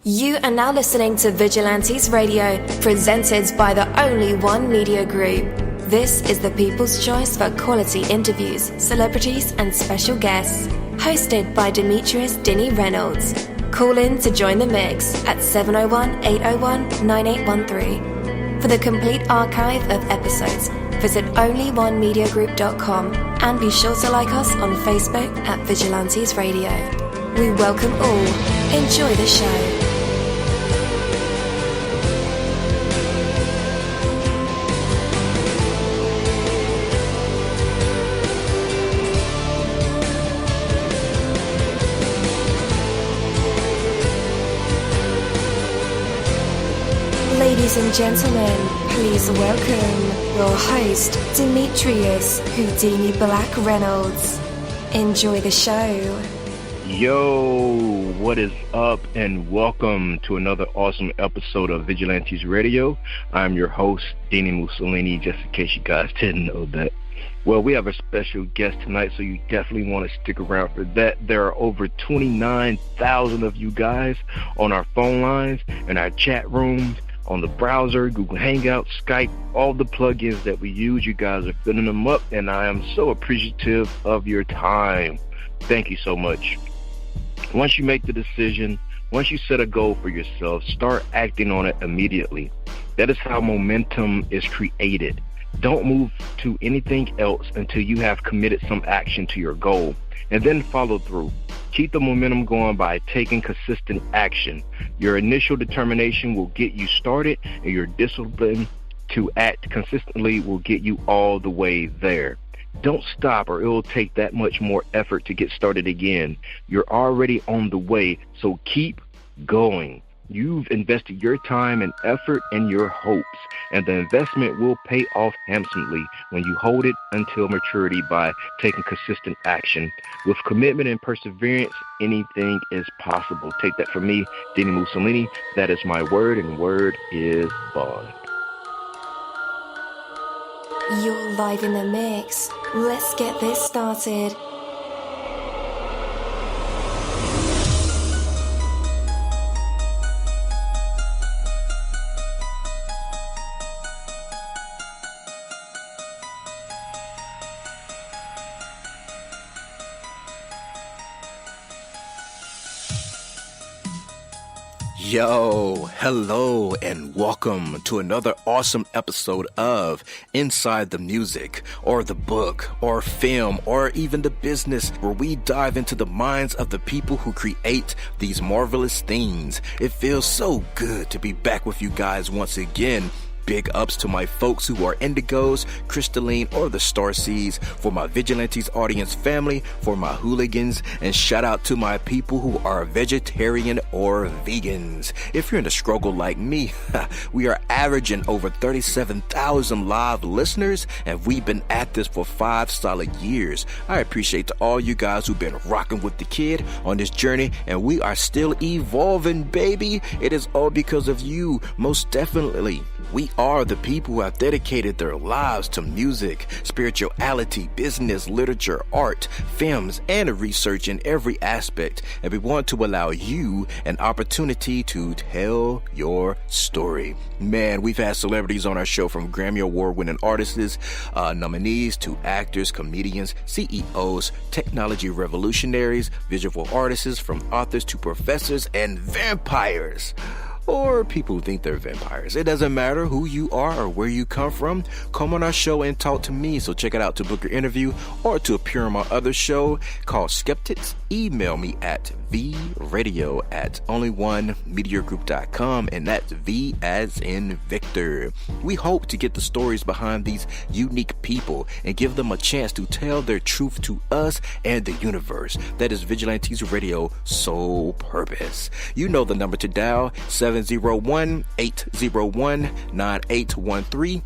You are now listening to Vigilantes Radio, presented by the Only One Media Group. This is the people's choice for quality interviews, celebrities and special guests. Hosted by Demetrius Dini Reynolds. Call in to join the mix at 701-801-9813. For the complete archive of episodes, visit onlyonemediagroup.com and be sure to like us on Facebook at Vigilantes Radio. We welcome all. Enjoy the show. Ladies and gentlemen, please welcome your host, Demetrius Houdini Black Reynolds. Enjoy the show. Yo, what is up, and welcome to another awesome episode of Vigilantes Radio. I'm your host, dini-mussolini, just in case you guys didn't know that. Well, we have a special guest tonight, so you definitely want to stick around for that. There are over 29,000 of you guys on our phone lines and our chat rooms, on the browser, Google Hangouts, Skype, all the plugins that we use. You guys are filling them up, and I am so appreciative of your time. Thank you so much. Once you make the decision, once you set a goal for yourself, start acting on it immediately. That is how momentum is created. Don't move to anything else until you have committed some action to your goal, and then follow through. Keep the momentum going by taking consistent action. Your initial determination will get you started, and your discipline to act consistently will get you all the way there. Don't stop, or it will take that much more effort to get started again. You're already on the way, so keep going. You've invested your time and effort and your hopes, and the investment will pay off handsomely when you hold it until maturity by taking consistent action. With commitment and perseverance, anything is possible. Take that from me, Dini-Mussolini. That is my word, and word is bond. You're live in the mix. Let's get this started. Yo, hello, and welcome to another awesome episode of Inside the Music, or the book, or film, or even the business, where we dive into the minds of the people who create these marvelous things. It feels so good to be back with you guys once again. Big ups to my folks who are Indigos, Crystalline, or the Starseeds, for my Vigilantes audience family, for my hooligans, and shout out to my people who are vegetarian or vegans. If you're in a struggle like me, we are averaging over 37,000 live listeners, and we've been at this for 5 solid years. I appreciate to all you guys who've been rocking with the kid on this journey, and we are still evolving, baby. It is all because of you, most definitely. We are the people who have dedicated their lives to music, spirituality, business, literature, art, films, and research in every aspect. And we want to allow you an opportunity to tell your story. Man, we've had celebrities on our show, from Grammy Award-winning artists, nominees, to actors, comedians, CEOs, technology revolutionaries, visual artists, from authors to professors, and vampires. Or people who think they're vampires. It doesn't matter who you are or where you come from. Come on our show and talk to me. So check it out to book your interview or to appear on my other show called Skeptics. Email me at vradio@onlyonemediagroup.com, and that's V as in Victor. We hope to get the stories behind these unique people and give them a chance to tell their truth to us and the universe. That is Vigilantes Radio sole purpose. You know the number to dial, 701-801-9813.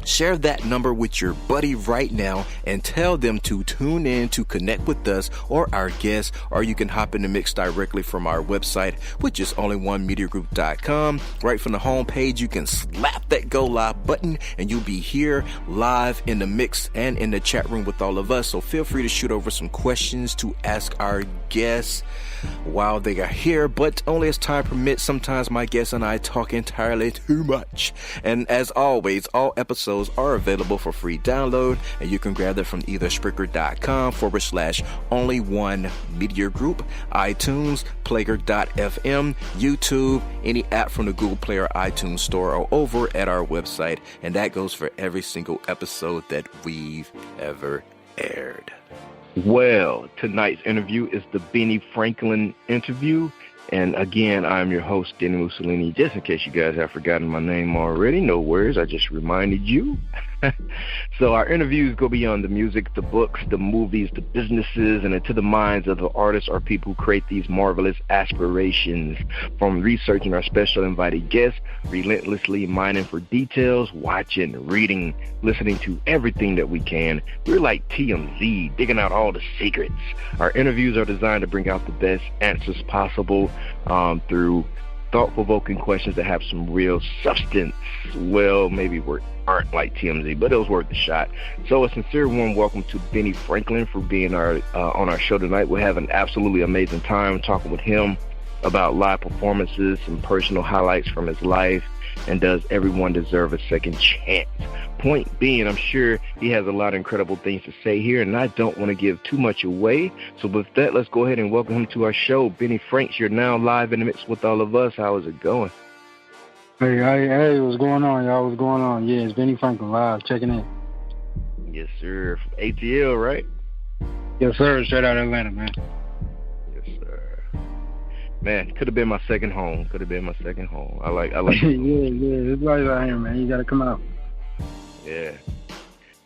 Share that number with your buddy right now and tell them to tune in to connect with us or our guests, or you can hop in the mix directly from our website, which is onlyonemediagroup.com. Right from the homepage, you can slap that go live button and you'll be here live in the mix and in the chat room with all of us. So feel free to shoot over some questions to ask our guests while they are here, but only as time permits. Sometimes my guests and I talk entirely too much. And as always, all episodes are available for free download, and you can grab them from either Spreaker.com/only one media group, iTunes, Player.fm, YouTube, any app from the Google Play or iTunes store, or over at our website. And that goes for every single episode that we've ever aired. Well, tonight's interview is the Bennie-Franklin interview. And again, I'm your host, dini-mussolini. Just in case you guys have forgotten my name already, no worries. I just reminded you. So our interviews go beyond the music, the books, the movies, the businesses, and into the minds of the artists or people who create these marvelous aspirations. From researching our special invited guests, relentlessly mining for details, watching, reading, listening to everything that we can. We're like TMZ, digging out all the secrets. Our interviews are designed to bring out the best answers possible through thought-provoking questions that have some real substance. Well, maybe aren't like TMZ, but it was worth the shot. So a sincere warm welcome to Bennie-Franklin for being on our show tonight. We'll have an absolutely amazing time talking with him about live performances, some personal highlights from his life, and does everyone deserve a second chance? Point being, I'm sure he has a lot of incredible things to say here, and I don't want to give too much away. So with that, let's go ahead and welcome him to our show. Bennie Franks, you're now live in the mix with all of us. How is it going? Hey, what's going on, y'all? What's going on? Yeah, it's Bennie Franklin live, checking in. Yes, sir. From ATL, right? Yes, sir. Straight out of Atlanta, man. Yes, sir. Man, could have been my second home. I like yeah, it's like out here, man. You got to come out. Yeah.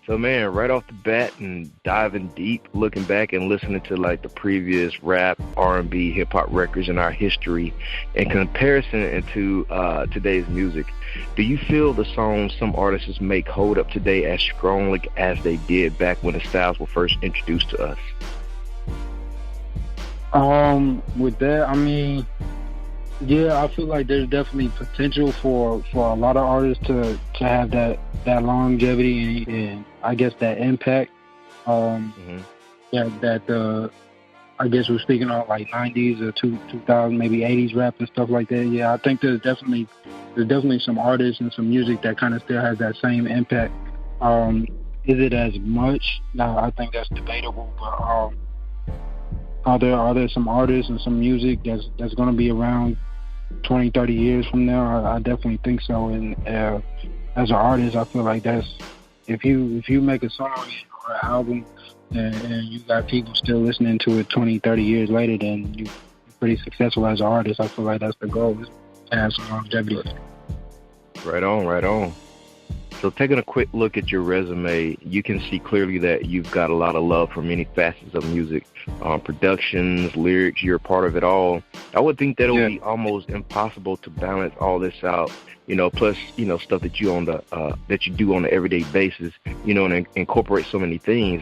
So, man, right off the bat and diving deep, looking back and listening to, like, the previous rap, R&B, hip-hop records in our history, in comparison to today's music, do you feel the songs some artists make hold up today as strongly as they did back when the styles were first introduced to us? With that, I mean, yeah, I feel like there's definitely potential for a lot of artists to have that longevity and I guess that impact. I guess we're speaking of like 90s or 2000, maybe 80s rap and stuff like that. Yeah, I think there's definitely some artists and some music that kind of still has that same impact. Is it as much? No, I think that's debatable. But are there some artists and some music that's going to be around 20, 30 years from now? I definitely think so. And as an artist, I feel like that's if you make a song or an album and you got people still listening to it 20, 30 years later, then you're pretty successful as an artist. I feel like that's the goal, is to have some longevity. Right on. So taking a quick look at your resume, you can see clearly that you've got a lot of love for many facets of music, productions, lyrics. You're a part of it all. I would think that it would be almost impossible to balance all this out, plus, stuff that you that you do on an everyday basis, and incorporate so many things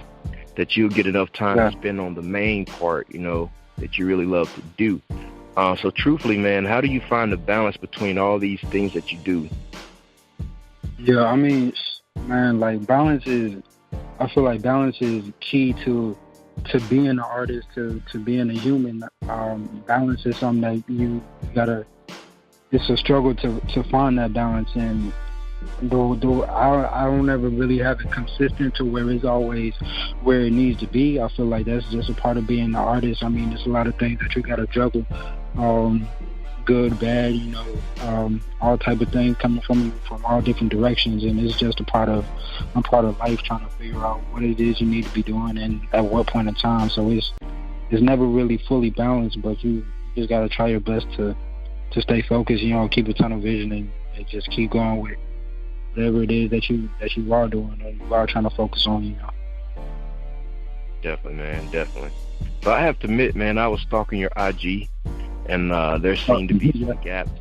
that you'll get enough time to spend on the main part, that you really love to do. So truthfully, man, how do you find the balance between all these things that you do? Yeah, I mean, man, like I feel like balance is key to being an artist, to being a human. Balance is something that you gotta, it's a struggle to find that balance. And though I don't ever really have it consistent to where it's always where it needs to be. I feel like that's just a part of being an artist. I mean, there's a lot of things that you gotta juggle. Good, bad, all type of things coming from all different directions, and it's just a part of life, trying to figure out what it is you need to be doing and at what point in time. So it's never really fully balanced, but you just gotta try your best to stay focused, keep a tunnel vision and just keep going with whatever it is that you are doing or you are trying to focus on. Definitely, man, definitely. So I have to admit, man, I was stalking your IG. and there seem to be some gaps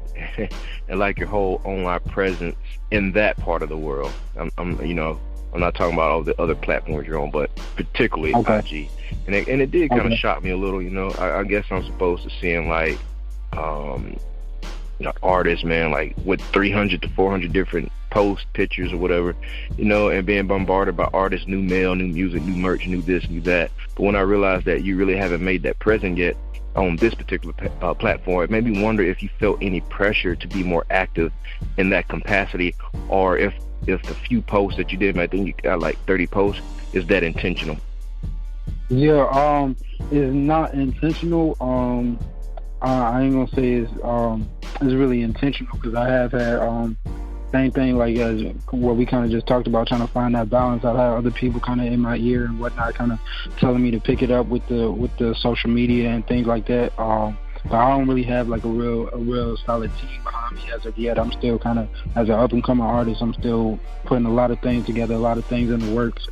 and like your whole online presence in that part of the world. I'm not talking about all the other platforms you're on, but particularly IG. And it did kind of shock me a little, I guess I'm supposed to seeing like, artists, man, like with 300 to 400 different posts, pictures or whatever, and being bombarded by artists, new mail, new music, new merch, new this, new that. But when I realized that you really haven't made that present yet on this particular platform, it made me wonder if you felt any pressure to be more active in that capacity, or if the few posts that you did, I think you got like 30 posts, is that intentional? Yeah, it's not intentional. I ain't gonna say it's really intentional, because I have had same thing like as what we kind of just talked about, trying to find that balance. I've had other people kind of in my ear and whatnot, kind of telling me to pick it up with the social media and things like that. But I don't really have like a real solid team behind me as of yet. I'm still kind of, as an up and coming artist, I'm still putting a lot of things together, a lot of things in the works.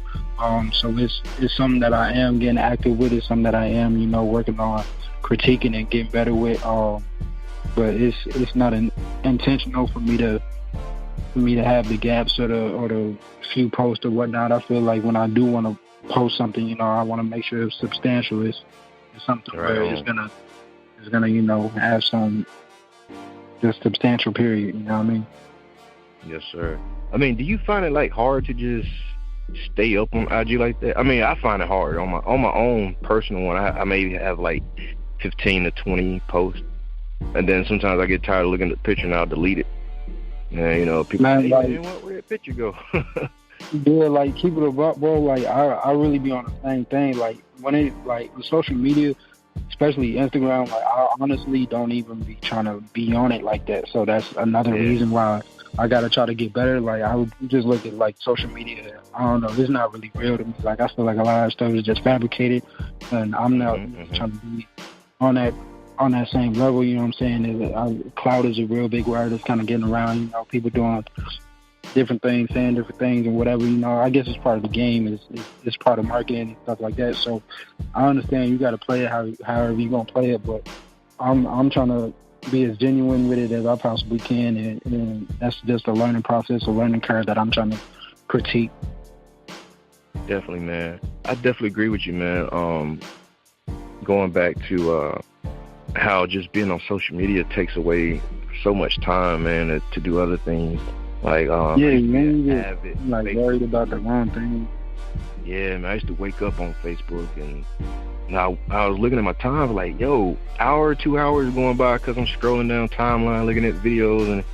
So it's something that I am getting active with. It's something that I am, working on critiquing and getting better with. But it's not intentional for me to have the gaps or the few posts or whatnot. I feel like when I do want to post something, I want to make sure it's substantial. It's something where it's gonna have some just substantial period. You know what I mean? Yes, sir. I mean, do you find it like hard to just stay up on IG like that? I mean, I find it hard on my own personal one. I maybe have like 15 to 20 posts, and then sometimes I get tired of looking at the picture and I'll delete it. And people say, hey, man, where'd that picture go? Yeah, like keep it up, bro. Like I really be on the same thing. Like when it like with social media, especially Instagram, like I honestly don't even be trying to be on it like that. So that's another reason why I gotta try to get better. Like I would just look at like social media. I don't know, it's not really real to me. Like I feel like a lot of stuff is just fabricated, and I'm not trying to be on that same level. You know what I'm saying? Cloud is a real big word that's kind of getting around. People doing different things, saying different things and whatever. I guess it's part of the game. It's part of marketing and stuff like that. So I understand you got to play it however you gonna play it, but I'm trying to be as genuine with it as I possibly can, and that's just a learning process, a learning curve that I'm trying to critique. Definitely, man. I definitely agree with you, man. Going back to how just being on social media takes away so much time, man, to do other things. Like, man, like Facebook, worried about the wrong thing. Yeah, man, I used to wake up on Facebook, and I was looking at my time, like, hour, 2 hours going by because I'm scrolling down timeline, looking at videos.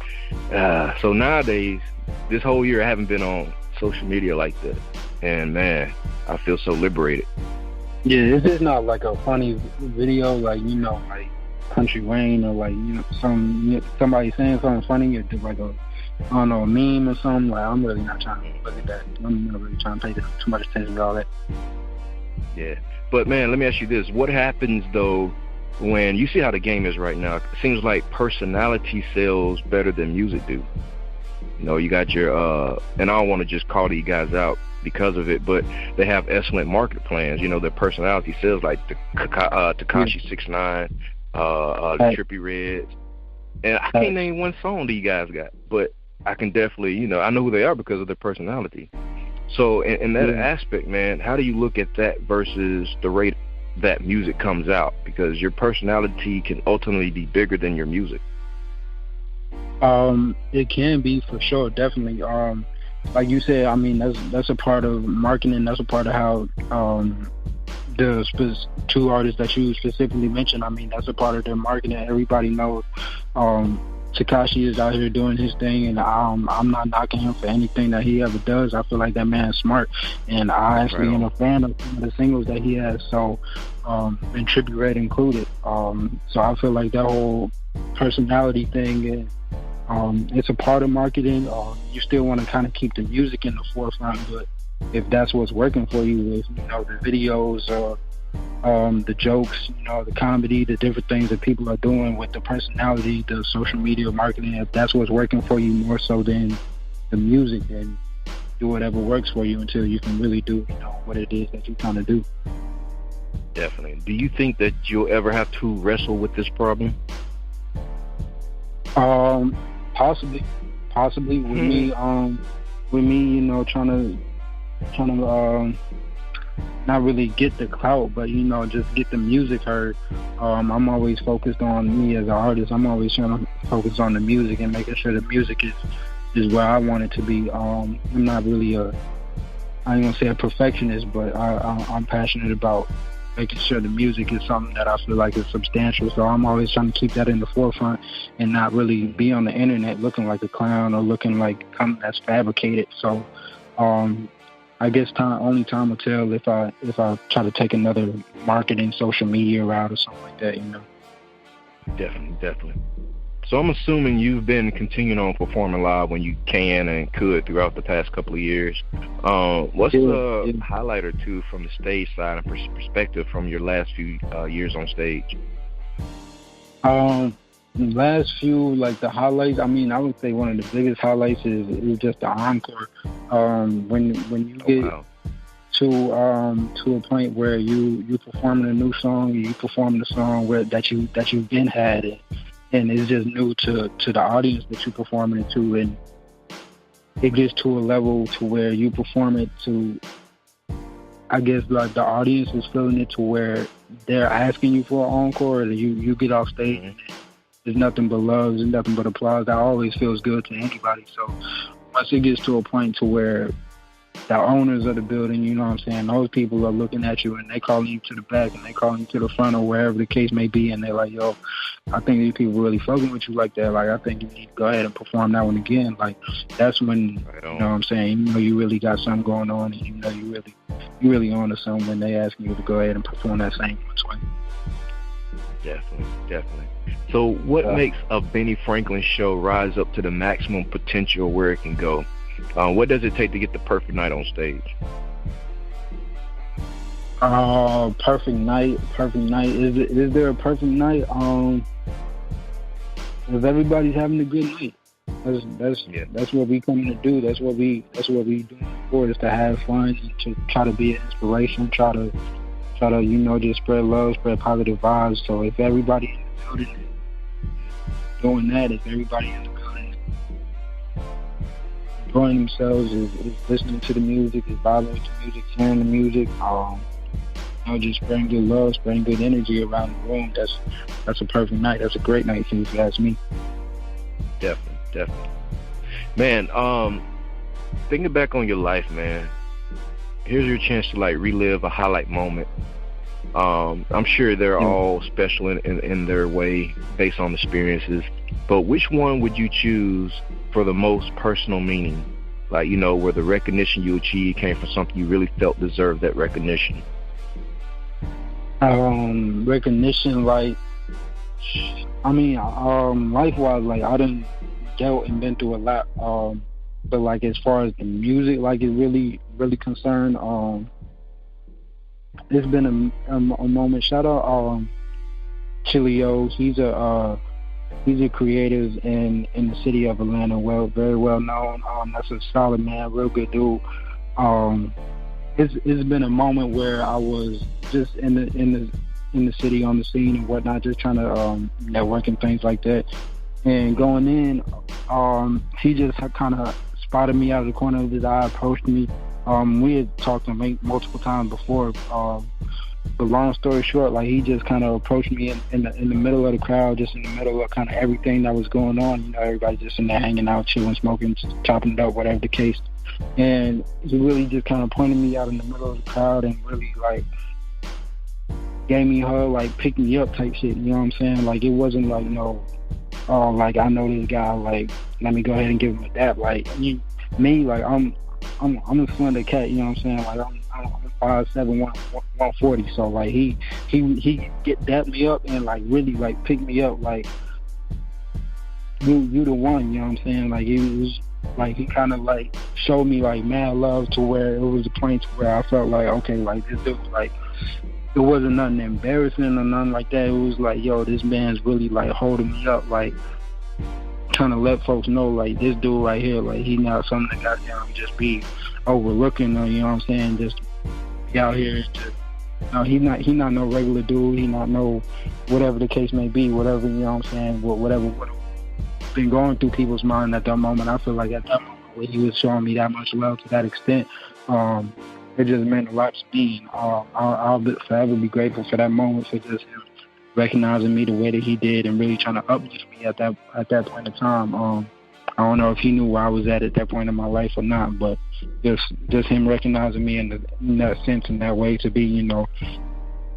And so nowadays, this whole year, I haven't been on social media like that. And, man, I feel so liberated. Yeah, it's just not like a funny video, like, like Country Wayne or like, somebody saying something funny, or like a meme or something. Like, I'm really not trying to look at that. I'm not really trying to pay too much attention to all that. Yeah. But, man, let me ask you this. What happens, though, when you see how the game is right now? It seems like personality sells better than music do. You got your, and I don't want to just call these guys out because of it, but they have excellent market plans. Their personality sells, like the Tekashi 6ix9ine, the Trippie Reds. And I can't name one song these guys got, but I can definitely, I know who they are because of their personality. So in that aspect, man, how do you look at that versus the rate that music comes out? Because your personality can ultimately be bigger than your music. It can be, for sure, definitely. Like you said, I mean, that's a part of marketing. That's a part of how the two artists that you specifically mentioned, I mean, that's a part of their marketing. Everybody knows Tekashi is out here doing his thing, and I'm not knocking him for anything that he ever does. I feel like that man's smart, and I actually am a fan of some of the singles that he has, so and Trippie Redd included. So I feel like that whole personality thing is it's a part of marketing. You still want to kind of keep the music in the forefront, but if that's what's working for you, with the videos, the jokes, the comedy, the different things that people are doing with the personality, the social media marketing, if that's what's working for you more so than the music, then do whatever works for you until you can really do what it is that you're trying to do. Definitely. Do you think that you'll ever have to wrestle with this problem? Possibly with me, you know, trying to not really get the clout, but you know, just get the music heard. I'm always focused on me as an artist. I'm always trying to focus on the music and making sure the music is where I want it to be. I'm not really I ain't gonna say a perfectionist, but I'm passionate about making sure the music is something that I feel like is substantial. So I'm always trying to keep that in the forefront and not really be on the internet looking like a clown or looking like something that's fabricated. So I guess only time will tell if I try to take another marketing social media route or something like that, you know. Definitely. So I'm assuming you've been continuing on performing live when you can and could throughout the past couple of years. What's a highlight or two from the stage side and perspective from your last few years on stage? The last few, like the highlights, I mean, I would say one of the biggest highlights is just the encore. When you get to a point where you performing a new song, you performing a song that you've been had, and it's just new to the audience that you're performing it to, and it gets to a level to where you perform it to, I guess, like the audience is feeling it to where they're asking you for an encore, and you get off stage and there's nothing but love, there's nothing but applause. That always feels good to anybody. So once it gets to a point to where the owners of the building, you know what I'm saying, those people are looking at you and they calling you to the back and they calling you to the front or wherever the case may be, and they're like, yo, I think these people really fucking with you like that. Like, I think you need to go ahead and perform that one again. Like, that's when, you know what I'm saying, you know you really got something going on, and you know you really on to something when they asking you to go ahead and perform that same one twice. Definitely. So what makes a Bennie Franklin show rise up to the maximum potential where it can go? What does it take to get the perfect night on stage? Perfect night. Is there a perfect night? If everybody's having a good night, that's what we coming to do. That's what we doing it for, is to have fun and to try to be an inspiration. Try to you know, just spread love, spread positive vibes. So if everybody in the building is doing that, if everybody in the building is enjoying themselves, is listening to the music, is vibing with the music, sharing the music, you know, just spreading good love, spreading good energy around the room, that's a perfect night. That's a great night, if you ask me. Definitely. Man, thinking back on your life, man, here's your chance to like relive a highlight moment. I'm sure they're all special in their way based on experiences, but which one would you choose for the most personal meaning? Like, you know, where the recognition you achieved came from something you really felt deserved that recognition. Recognition, like, I mean, life-wise, like, I done dealt and been through a lot, but like as far as the music, like, is really concerned, it's been a moment. Shout out Chilio. He's a creative in the city of Atlanta, very well known. That's a solid man, real good dude. It's been a moment where I was just in the city, on the scene and whatnot, just trying to network and things like that. And going in, he just kind of spotted me out of the corner of his eye, approached me. We had talked to him multiple times before, but long story short, like, he just kind of approached me in the middle of the crowd, just in the middle of kind of everything that was going on. You know, everybody just in there hanging out, chilling, smoking, chopping it up, whatever the case. And he really just kind of pointed me out in the middle of the crowd and really, like, gave me a hug, like, picked me up type shit. You know what I'm saying? Like, it wasn't like, no, oh, like, I know this guy, like, let me go ahead and give him a dap. Like, me, like, I'm a slender cat, you know what I'm saying? Like, I'm 5'7", 140. So like he dapped me up and like really like picked me up, like, you the one, you know what I'm saying? Like, it was like he kind of like showed me like mad love to where it was a point to where I felt like, okay, like this dude, like, it wasn't nothing embarrassing or nothing like that. It was like, yo, this man's really like holding me up, like trying to let folks know, like, this dude right here, like, he not something that goddamn just be overlooking, or, you know what I'm saying, just be out here No, he not no regular dude. He not no whatever the case may be. Whatever, you know what I'm saying. Whatever been going through people's mind at that moment. I feel like at that moment when he was showing me that much love to that extent, it just meant a lot to me. I'll forever be grateful for that moment, for just him recognizing me the way that he did and really trying to uplift me at that point in time. I don't know if he knew where I was at that point in my life or not, but just him recognizing me in that sense, in that way, to be, you know,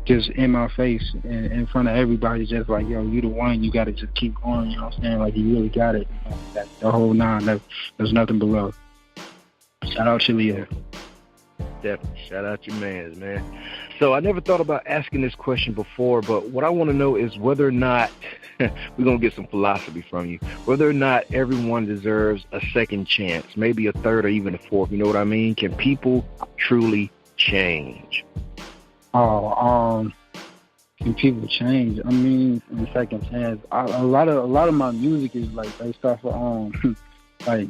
just in my face in front of everybody, just like, yo, you the one, you got to just keep going, you know what I'm saying? Like, you really got it. You know, the whole nine, there's nothing below. Shout out to Leo. Definitely. Shout out your mans, man. So I never thought about asking this question before, but what I want to know is whether or not, we're going to get some philosophy from you, whether or not everyone deserves a second chance, maybe a third or even a fourth. You know what I mean? Can people truly change? Can people change? I mean, in second chance, a lot of my music is like based off of like,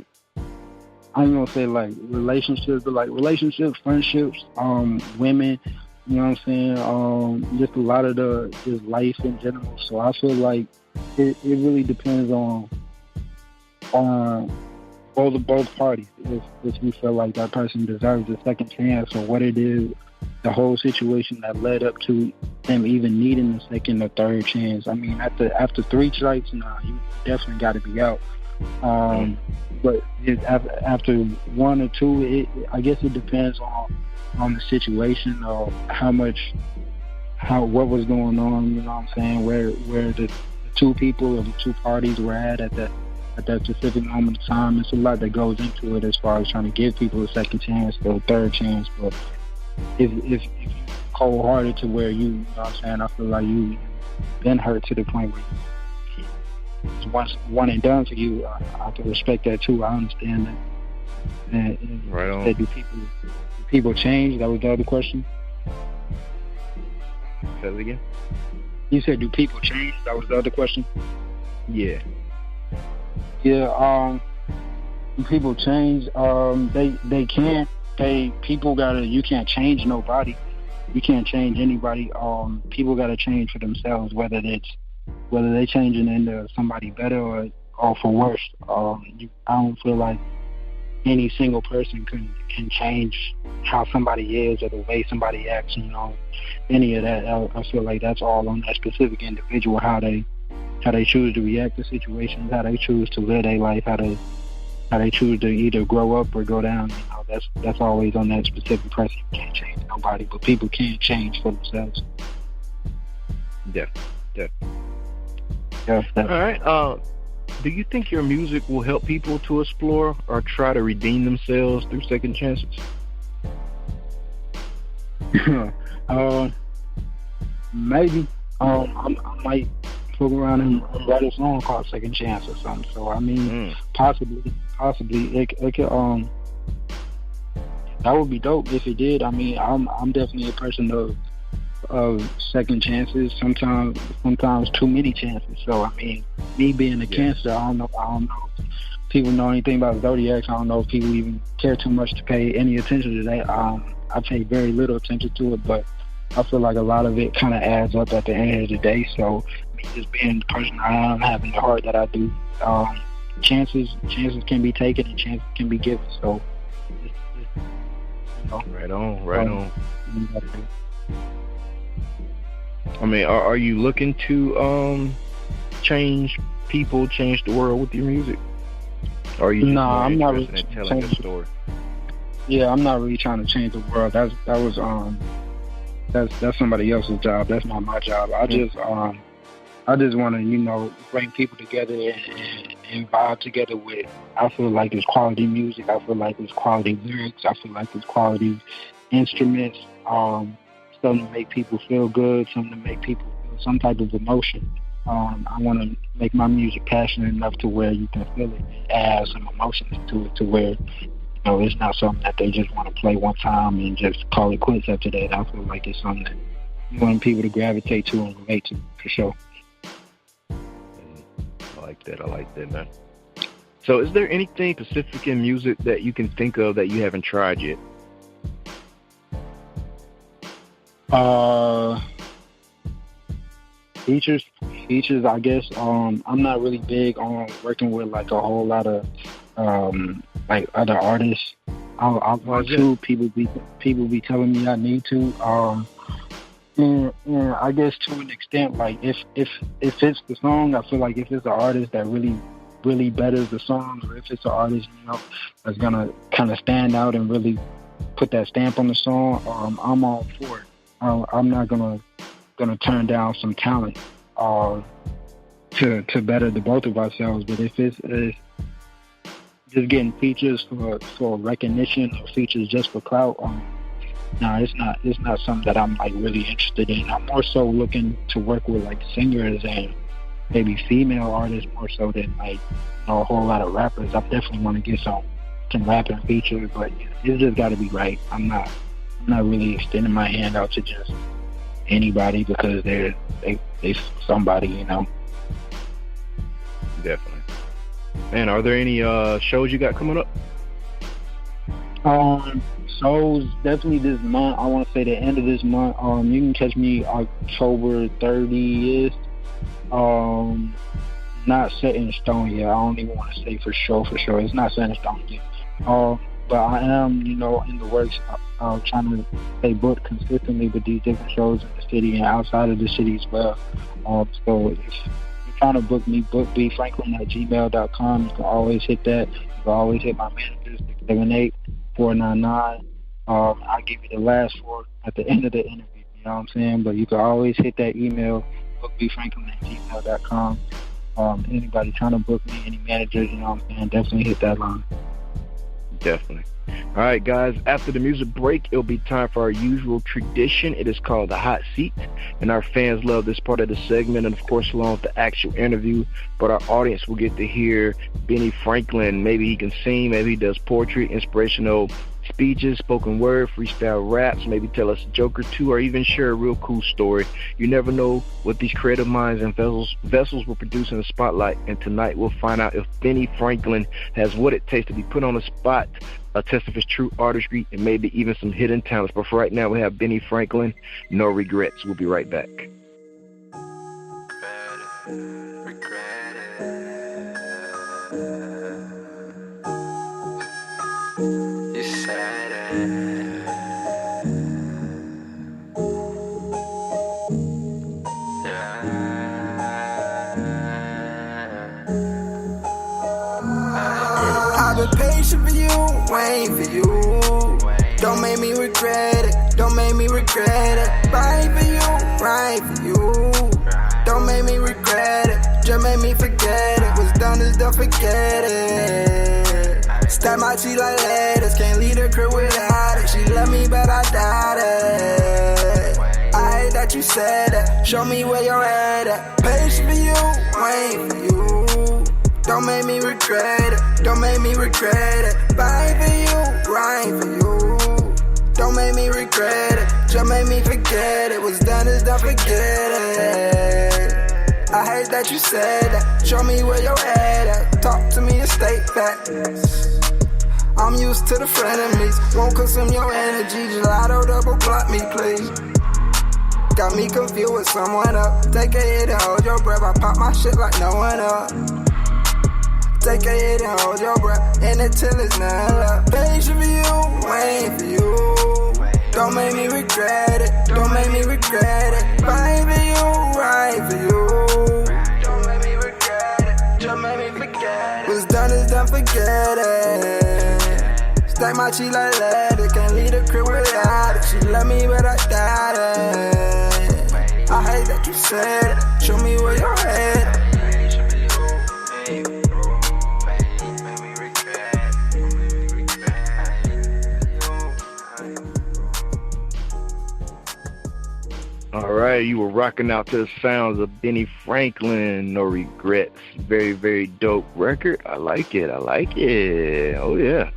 I ain't gonna say like relationships, but like relationships, friendships, women, you know what I'm saying? Just a lot of just life in general. So I feel like it really depends on both parties. If you feel like that person deserves a second chance, or what it is, the whole situation that led up to them even needing a second or third chance. I mean, after 3 strikes, nah, you definitely got to be out. But after 1 or 2, I guess it depends on the situation, or what was going on. You know what I'm saying? Where the 2 people or the 2 parties were at that specific moment of time. It's a lot that goes into it as far as trying to give people a second chance or a third chance. But if you're cold-hearted to where you know what I'm saying, I feel like you've been hurt to the point where it's one and done for you. I can respect that too. I understand that. And right on. Do people change? That was the other question. Say it again. You said, do people change? That was the other question. Yeah. Yeah. Do people change? They can. People gotta. You can't change nobody. You can't change anybody. People gotta change for themselves, whether they're changing into somebody better or for worse. I don't feel like any single person can change how somebody is or the way somebody acts. You know, any of that. I feel like that's all on that specific individual, how they choose to react to situations, how they choose to live their life, how they choose to either grow up or go down. You know, that's always on that specific person. You can't change nobody, but people can change for themselves. Yeah. Yeah. All right. Do you think your music will help people to explore or try to redeem themselves through second chances? Maybe. I might fuck around and write a song called Second Chance or something. So I mean, possibly it could. That would be dope if it did. I mean, I'm definitely a person of second chances. Sometimes too many chances. So I mean, me being a Cancer, I don't know if people know anything about zodiacs. I don't know if people even care too much to pay any attention to that. I pay very little attention to it, but I feel like a lot of it kind of adds up at the end of the day. So me just being the person I am, having the heart that I do, chances can be taken and chances can be given. So, you know, right on. I mean, are you looking to change people, change the world with your music? Or are you just I'm not really telling a story? Yeah, I'm not really trying to change the world. That's somebody else's job. That's not my job. I just want to, you know, bring people together and vibe together with. I feel like it's quality music. I feel like it's quality lyrics. I feel like it's quality instruments. Something to make people feel good. Something to make people feel some type of emotion. I want to make my music passionate enough to where you can feel it, add some emotions to it, to where, you know, it's not something that they just want to play one time and just call it quits after that. I feel like it's something that you want people to gravitate to and relate to, for sure. I like that, man. So is there anything specific in music that you can think of that you haven't tried yet? Features, I guess. I'm not really big on working with like a whole lot of like other artists. I want to. People be telling me I need to. And I guess to an extent, like if it's the song, I feel like if it's an artist that really betters the song, or if it's an artist, you know, that's gonna kind of stand out and really put that stamp on the song, I'm all for it. I'm not gonna turn down some talent to better the both of ourselves. But if it's just getting features for recognition or features just for clout, no, it's not something that I'm like really interested in. I'm more so looking to work with like singers and maybe female artists more so than like, you know, a whole lot of rappers. I definitely want to get some rapping features, but it's just got to be right. I'm not really extending my hand out to just anybody because they somebody, you know. Definitely. Man, are there any shows you got coming up? Shows definitely this month. I want to say the end of this month. You can catch me October 30th. Not set in stone yet. I don't even want to say for sure. It's not set in stone yet. But I am, you know, in the works. Trying to stay booked consistently with these different shows in the city and outside of the city as well. So if you're trying to book me, book bennie-franklin@gmail.com. You can always hit that. You can always hit my manager, 678-499. I'll give you the last four at the end of the interview. You know what I'm saying? But you can always hit that email, book bennie-franklin@gmail.com. Anybody trying to book me, any managers, you know what I'm saying, definitely hit that line. Definitely. All right, guys, after the music break, it'll be time for our usual tradition. It is called the hot seat, and our fans love this part of the segment, and of course along with the actual interview, but our audience will get to hear Bennie Franklin. Maybe he can sing, maybe he does poetry, inspirational speeches, spoken word, freestyle raps, maybe tell us a joke or two, or even share a real cool story. You never know what these creative minds and vessels will produce in the spotlight, and tonight we'll find out if Bennie Franklin has what it takes to be put on the spot, a test of his true artistry, and maybe even some hidden talents. But for right now, we have Bennie Franklin, No Regrets. We'll be right back. I've been patient for you, waiting for you. Don't make me regret it, don't make me regret it. Right for you, don't make me regret it, just make me forget it. What's done is done, forget it. Stack my cheek like lettuce, can't leave the crib without it. She love me but I doubt it. I hate that you said that, show me where you're at. Patient for you, waiting for you. Don't make me regret it, don't make me regret it. Right for you, don't make me regret it, just make me forget it. What's done is done, forget it. I hate that you said that, show me where you're at. Talk to me and state facts. I'm used to the frenemies, won't consume your energy. Gelato double block me, please. Got me confused with someone else. Take a hit and hold your breath, I pop my shit like no one else. Take a hit and hold your breath, and until it's not left. Patient for you, waiting for you. Don't make me regret it, don't make me regret it. Right for you. Don't make me regret it, just make me forget it. What's done is done, forget it. Stack my cheek like lettuce, can't leave the crib without it. She love me but I doubt it. I hate that you said it, show me where you're headed. All right, you were rocking out to the sounds of Bennie Franklin, No Regrets. Very, very dope record. I like it. Oh, yeah.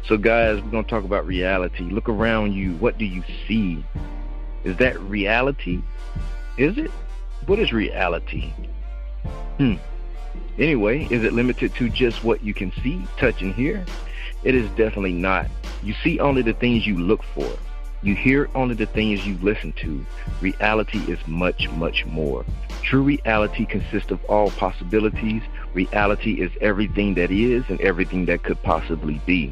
So, guys, we're going to talk about reality. Look around you. What do you see? Is that reality? Is it? What is reality? Anyway, is it limited to just what you can see, touch, and hear? It is definitely not. You see only the things you look for. You hear only the things you listen to. Reality is much, much more. True reality consists of all possibilities. Reality is everything that is and everything that could possibly be.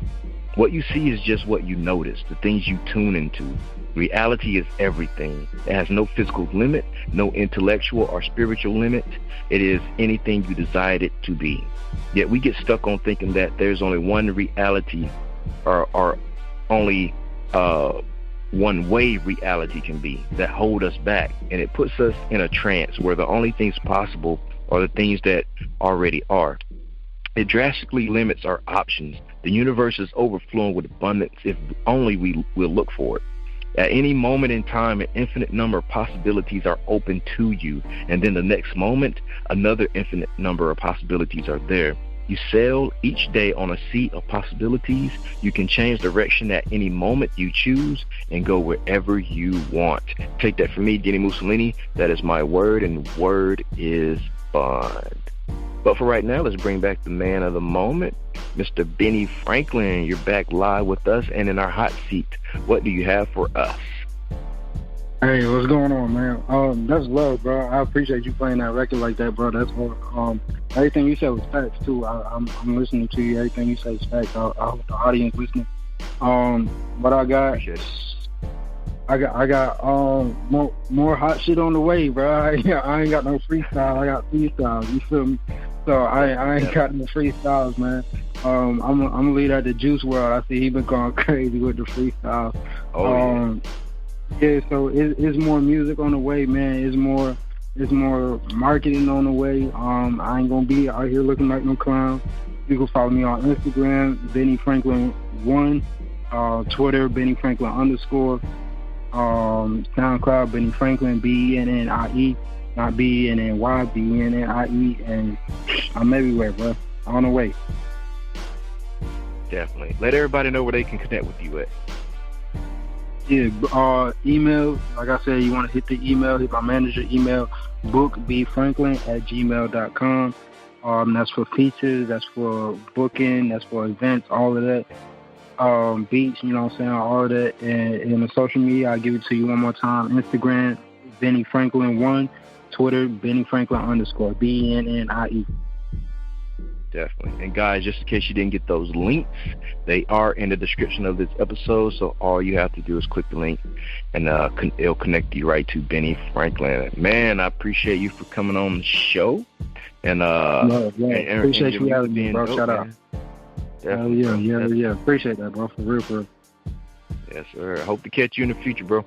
What you see is just what you notice, the things you tune into. Reality is everything. It has no physical limit, no intellectual or spiritual limit. It is anything you desire it to be. Yet we get stuck on thinking that there's only one reality or only one way reality can be that hold us back. And it puts us in a trance where the only things possible are the things that already are. It drastically limits our options. The universe is overflowing with abundance if only we will look for it. At any moment in time, an infinite number of possibilities are open to you, and then the next moment, another infinite number of possibilities are there. You sail each day on a sea of possibilities. You can change direction at any moment you choose and go wherever you want. Take that from me, Dini-Mussolini. That is my word, and word is bond. But for right now, let's bring back the man of the moment, Mr. Bennie Franklin. You're back live with us and in our hot seat. What do you have for us? Hey, what's going on, man? That's love, bro. I appreciate you playing that record like that, bro. That's hard. Everything you said was facts too. I'm listening to you. Everything you say is facts. I hope the audience listening. What I got? I got more hot shit on the way, bro. I ain't got no freestyle. I got freestyles. You feel me? So I ain't got no freestyles, man. I'm gonna leave that to Juice WRLD. I see he been going crazy with the freestyle. Yeah. So it's more music on the way, man. It's more marketing on the way. I ain't gonna be out here looking like no clown. You can follow me on Instagram, bennie-franklin1, Twitter, bennie-franklin_. SoundCloud, Bennie Franklin, BENNIE, not BENNY, BENNIE, and I'm everywhere, bro. On the way. Definitely. Let everybody know where they can connect with you at. Yeah, email, like I said, you want to hit the email, hit my manager email, bookbfranklin@gmail.com. That's for features, that's for booking, that's for events, all of that. Beats, you know what I'm saying, all of that. And in the social media, I'll give it to you one more time. Instagram, bennie-franklin1, Twitter, bennie-franklin_, BENNIE. Definitely. And guys, just in case you didn't get those links, they are in the description of this episode. So all you have to do is click the link and it'll connect you right to Bennie Franklin. Man, I appreciate you for coming on the show. And appreciate you having me, bro. Shout out. Definitely. Yeah. Appreciate that, bro. For real. Yes, sir. I hope to catch you in the future, bro.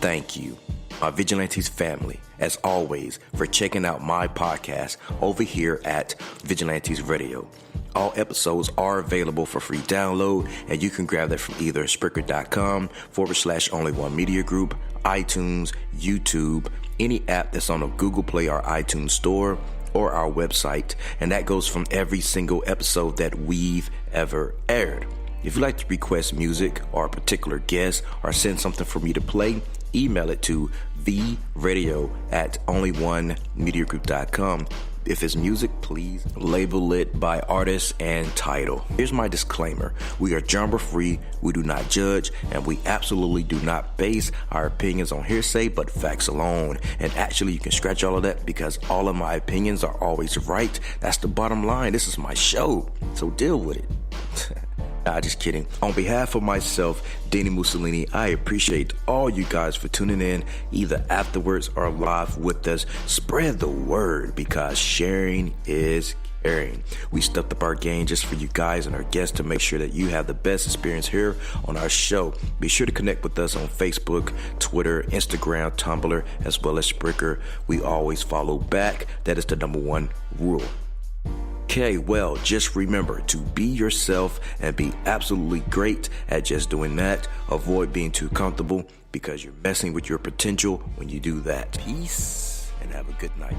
Thank you, my Vigilantes family, as always, for checking out my podcast over here at Vigilantes Radio. All episodes are available for free download, and you can grab that from either Spreaker.com/only1media group, iTunes, YouTube, any app that's on a Google Play or iTunes store, or our website, and that goes from every single episode that we've ever aired. If you'd like to request music or a particular guest or send something for me to play, email it to theradio@only1mediagroup.com. If it's music, please label it by artist and title. Here's my disclaimer. We are genre free, we do not judge, and we absolutely do not base our opinions on hearsay, but facts alone. And actually, you can scratch all of that because all of my opinions are always right. That's the bottom line. This is my show, so deal with it. Nah, just kidding. On behalf of myself, Dini-Mussolini, I appreciate all you guys for tuning in, either afterwards or live with us. Spread the word because sharing is caring. We stepped up our game just for you guys and our guests to make sure that you have the best experience here on our show. Be sure to connect with us on Facebook, Twitter, Instagram, Tumblr, as well as Spreaker. We always follow back. That is the number one rule. Okay, well, just remember to be yourself and be absolutely great at just doing that. Avoid being too comfortable because you're messing with your potential when you do that. Peace and have a good night.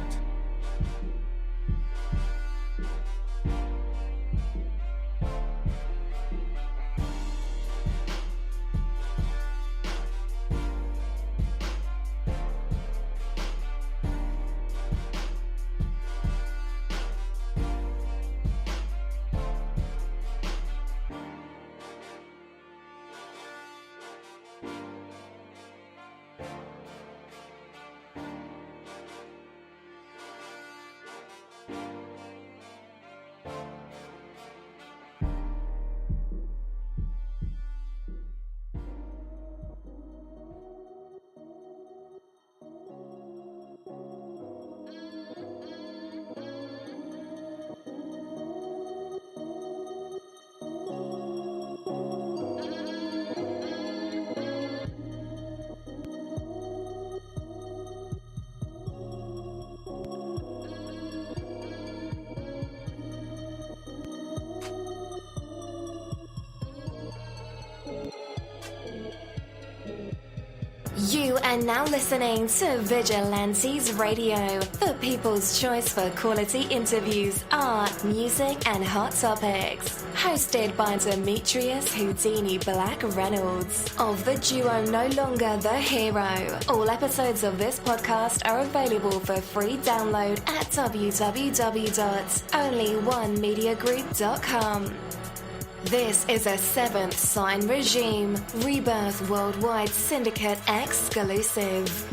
You are now listening to Vigilantes Radio, the people's choice for quality interviews, art, music, and hot topics. Hosted by Demetrius Houdini Black Reynolds of the duo No Longer the Hero. All episodes of this podcast are available for free download at www.onlyonemediagroup.com. This is a Seventh Sign Regime Rebirth Worldwide Syndicate exclusive.